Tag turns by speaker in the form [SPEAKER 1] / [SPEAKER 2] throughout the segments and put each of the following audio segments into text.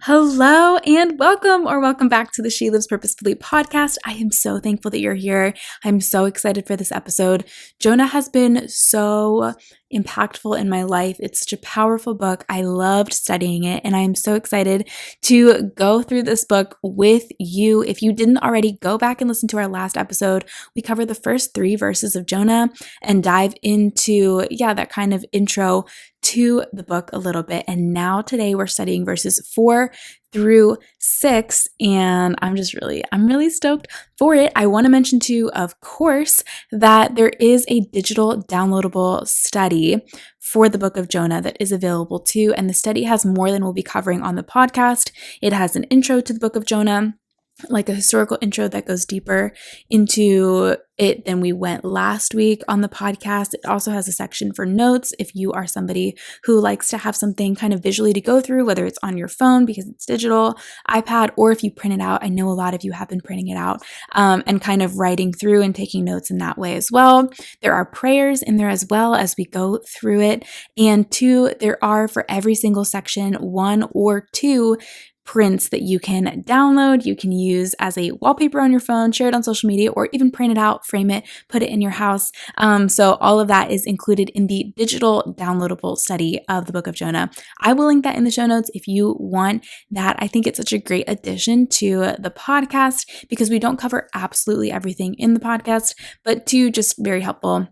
[SPEAKER 1] Hello and welcome back to the She Lives Purposefully podcast. I am so thankful that you're here. I'm so excited for this episode. Jonah has been so impactful in my life. It's such a powerful book. I loved studying it, and I am so excited to go through this book with you. If you didn't already, go back and listen to our last episode. We covered the first 3 verses of Jonah and dive into, that kind of intro to the book a little bit. And now today we're studying verses 4 through 6, and I'm really stoked for it. I want to mention too, of course, that there is a digital downloadable study for the book of Jonah that is available too, and the study has more than we'll be covering on the podcast. It has an intro to the book of Jonah, like a historical intro that goes deeper into it than we went last week on the podcast. It also has a section for notes if you are somebody who likes to have something kind of visually to go through, whether it's on your phone because it's digital, iPad, or if you print it out. I know a lot of you have been printing it out and kind of writing through and taking notes in that way as well. There are prayers in there as well as we go through it. And 2, there are for every single section 1 or 2 prints that you can download, you can use as a wallpaper on your phone, share it on social media, or even print it out, frame it, put it in your house. So all of that is included in the digital downloadable study of the book of Jonah. I will link that in the show notes if you want that. I think it's such a great addition to the podcast because we don't cover absolutely everything in the podcast, but 2, just very helpful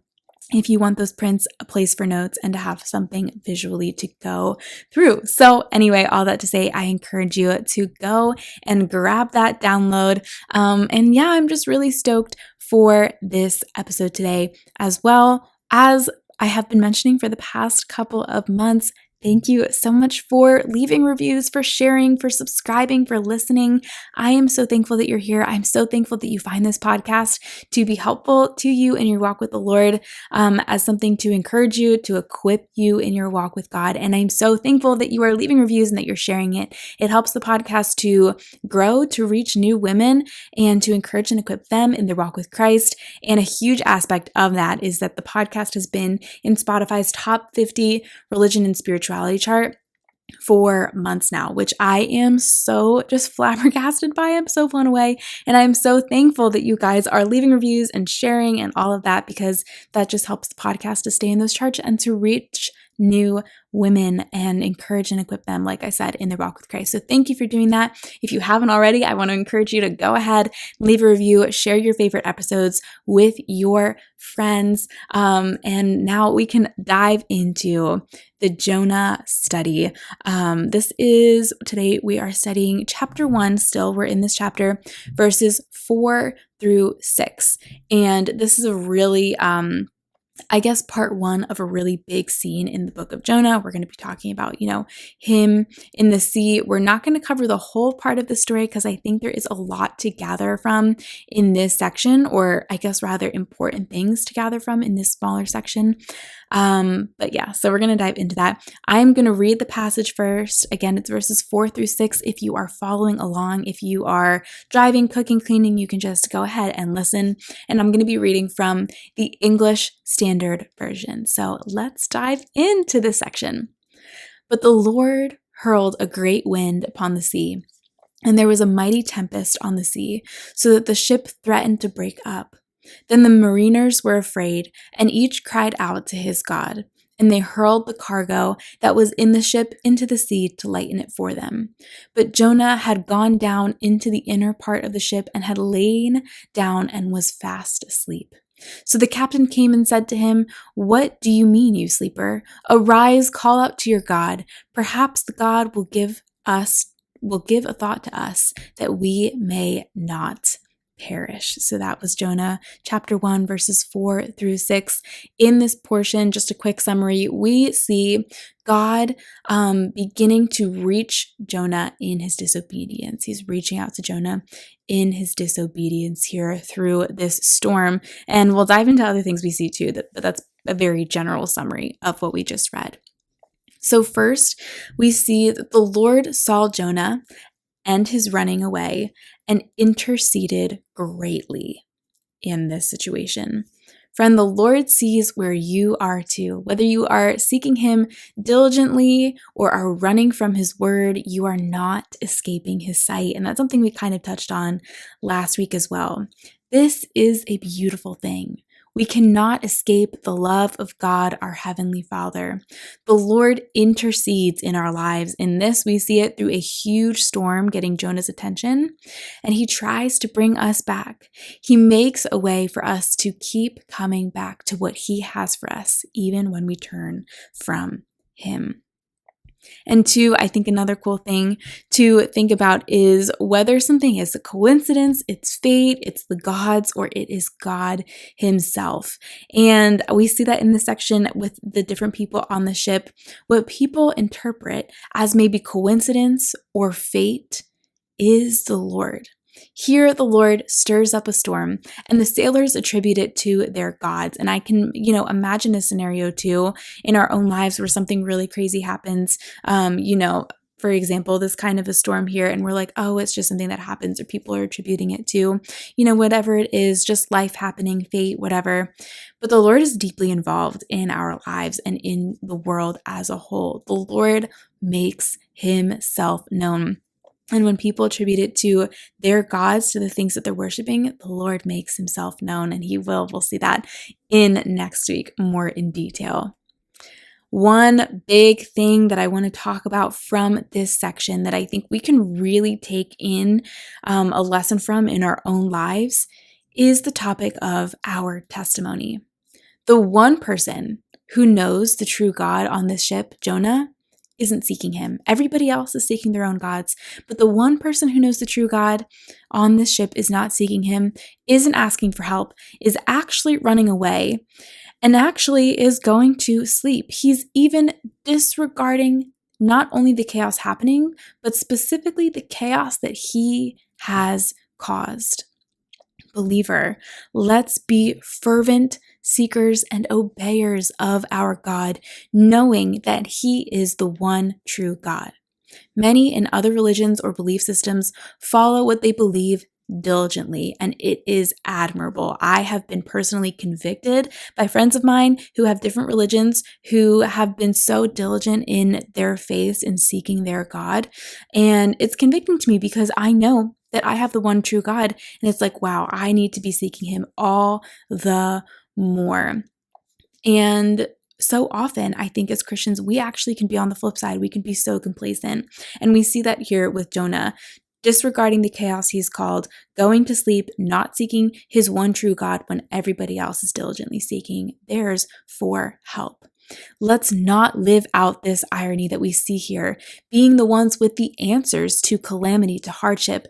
[SPEAKER 1] if you want those prints, a place for notes, and to have something visually to go through. So anyway, all that to say, I encourage you to go and grab that download. I'm just really stoked for this episode today, as well as I have been mentioning for the past couple of months. Thank you so much for leaving reviews, for sharing, for subscribing, for listening. I am so thankful that you're here. I'm so thankful that you find this podcast to be helpful to you in your walk with the Lord, as something to encourage you, to equip you in your walk with God. And I'm so thankful that you are leaving reviews and that you're sharing it. It helps the podcast to grow, to reach new women, and to encourage and equip them in their walk with Christ. And a huge aspect of that is that the podcast has been in Spotify's top 50 religion and spirituality chart for months now, which I am so just flabbergasted by. I'm so blown away. And I'm so thankful that you guys are leaving reviews and sharing and all of that, because that just helps the podcast to stay in those charts and to reach new women and encourage and equip them, like I said, in their walk with Christ. So thank you for doing that. If you haven't already, I want to encourage you to go ahead, leave a review, share your favorite episodes with your friends. And now we can dive into the Jonah study. Today we are studying chapter 1 still. We're in this chapter, verses 4 through 6. And this is a really, part 1 of a really big scene in the book of Jonah. We're going to be talking about, him in the sea. We're not going to cover the whole part of the story because I think there is a lot to gather from in this section, or rather important things to gather from in this smaller section. So we're going to dive into that. I'm going to read the passage first. Again, it's verses 4 through 6. If you are following along, if you are driving, cooking, cleaning, you can just go ahead and listen. And I'm going to be reading from the English Standard Version. So let's dive into this section. But the Lord hurled a great wind upon the sea, and there was a mighty tempest on the sea, so that the ship threatened to break up. Then the mariners were afraid, and each cried out to his God. And they hurled the cargo that was in the ship into the sea to lighten it for them. But Jonah had gone down into the inner part of the ship and had lain down and was fast asleep. So the captain came and said to him, "What do you mean, you sleeper? Arise, call out to your God. Perhaps the God will give a thought to us, that we may not perish." So that was Jonah chapter 1, verses 4 through 6. In this portion, just a quick summary, we see God beginning to reach Jonah in his disobedience. He's reaching out to Jonah in his disobedience here through this storm. And we'll dive into other things we see too, but that's a very general summary of what we just read. So first, we see that the Lord saw Jonah and his running away and interceded greatly in this situation. Friend, the Lord sees where you are too. Whether you are seeking Him diligently or are running from His word, you are not escaping His sight. And that's something we kind of touched on last week as well. This is a beautiful thing. We cannot escape the love of God, our Heavenly Father. The Lord intercedes in our lives. In this, we see it through a huge storm getting Jonah's attention, and He tries to bring us back. He makes a way for us to keep coming back to what He has for us, even when we turn from Him. And two, I think another cool thing to think about is whether something is a coincidence, it's fate, it's the gods, or it is God Himself. And we see that in this section with the different people on the ship. What people interpret as maybe coincidence or fate is the Lord. Here, the Lord stirs up a storm, and the sailors attribute it to their gods. And I can, imagine a scenario too in our own lives where something really crazy happens. For example, this kind of a storm here, and we're like, oh, it's just something that happens, or people are attributing it to, whatever it is, just life happening, fate, whatever. But the Lord is deeply involved in our lives and in the world as a whole. The Lord makes Himself known. And when people attribute it to their gods, to the things that they're worshiping, the Lord makes Himself known, and He will. We'll see that in next week more in detail. One big thing that I want to talk about from this section that I think we can really take in a lesson from in our own lives is the topic of our testimony. The one person who knows the true God on this ship, Jonah, isn't seeking Him. Everybody else is seeking their own gods, but the one person who knows the true God on this ship is not seeking Him, isn't asking for help, is actually running away, and actually is going to sleep. He's even disregarding not only the chaos happening, but specifically the chaos that he has caused. Believer, let's be fervent seekers and obeyers of our God, knowing that He is the one true God. Many in other religions or belief systems follow what they believe diligently, and it is admirable. I have been personally convicted by friends of mine who have different religions who have been so diligent in their faith in seeking their God, and it's convicting to me because I know that I have the one true God, and it's like, wow, I need to be seeking Him all the more. And so often, I think as Christians, we actually can be on the flip side. We can be so complacent. And we see that here with Jonah, disregarding the chaos he's called, going to sleep, not seeking his one true God when everybody else is diligently seeking theirs for help. Let's not live out this irony that we see here, being the ones with the answers to calamity, to hardship,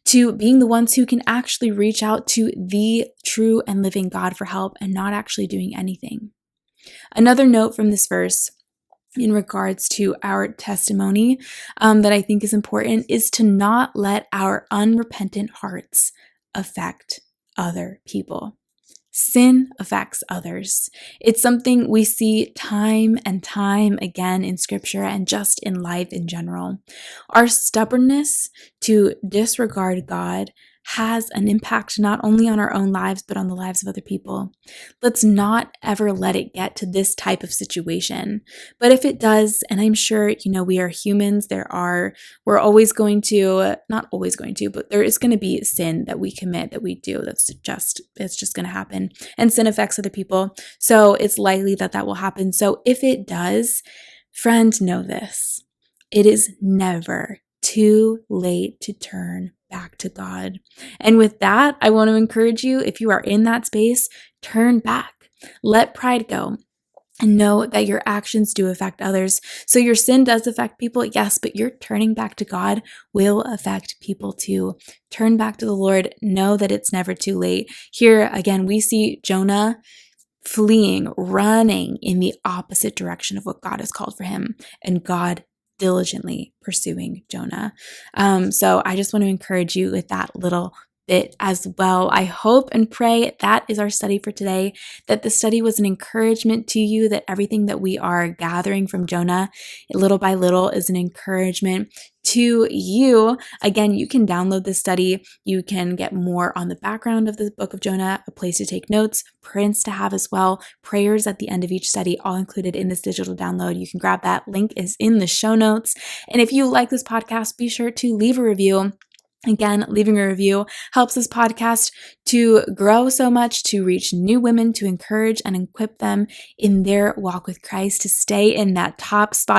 [SPEAKER 1] to being the ones who can actually reach out to the true and living God for help and not actually doing anything. Another note from this verse in regards to our testimony that I think is important is to not let our unrepentant hearts affect other people. Sin affects others. It's something we see time and time again in Scripture and just in life in general. Our stubbornness to disregard God has an impact not only on our own lives, but on the lives of other people. Let's not ever let it get to this type of situation. But if it does, and I'm sure, we are humans, we're always going to, not always going to, but there is going to be sin that we commit, that we do. It's just going to happen. And sin affects other people. So it's likely that will happen. So if it does, friend, know this. It is never too late to turn back to God. And with that, I want to encourage you, if you are in that space, turn back. Let pride go. And know that your actions do affect others. So your sin does affect people, yes, but your turning back to God will affect people too. Turn back to the Lord. Know that it's never too late. Here, again, we see Jonah fleeing, running in the opposite direction of what God has called for him. And God diligently pursuing Jonah. So I just want to encourage you with that little bit as well. I hope and pray that is our study for today, that the study was an encouragement to you, that everything that we are gathering from Jonah little by little is an encouragement to you. Again, you can download this study. You can get more on the background of the book of Jonah, a place to take notes, prints to have as well, prayers at the end of each study, all included in this digital download. You can grab that. Link is in the show notes. And if you like this podcast, be sure to leave a review. Again, leaving a review helps this podcast to grow so much, to reach new women, to encourage and equip them in their walk with Christ, to stay in that top 50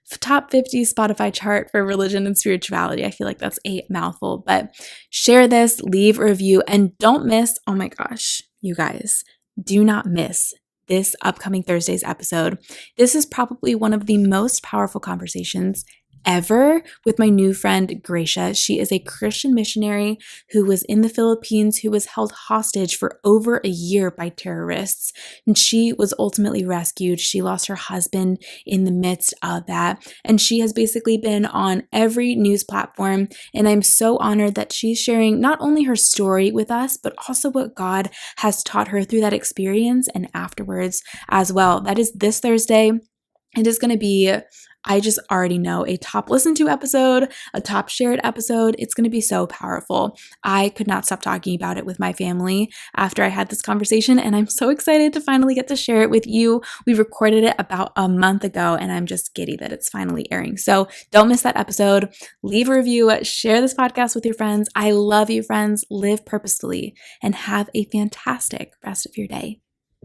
[SPEAKER 1] Spotify chart for religion and spirituality. I feel like that's a mouthful, but share this, leave a review, and don't miss, oh my gosh, you guys, do not miss this upcoming Thursday's episode. This is probably one of the most powerful conversations ever with my new friend, Gracia. She is a Christian missionary who was in the Philippines, who was held hostage for over a year by terrorists. And she was ultimately rescued. She lost her husband in the midst of that. And she has basically been on every news platform. And I'm so honored that she's sharing not only her story with us, but also what God has taught her through that experience and afterwards as well. That is this Thursday. It is going to be, I just already know, a top listened to episode, a top shared episode. It's going to be so powerful. I could not stop talking about it with my family after I had this conversation, and I'm so excited to finally get to share it with you. We recorded it about a month ago, and I'm just giddy that it's finally airing. So don't miss that episode. Leave a review, share this podcast with your friends. I love you, friends. Live purposefully and have a fantastic rest of your day.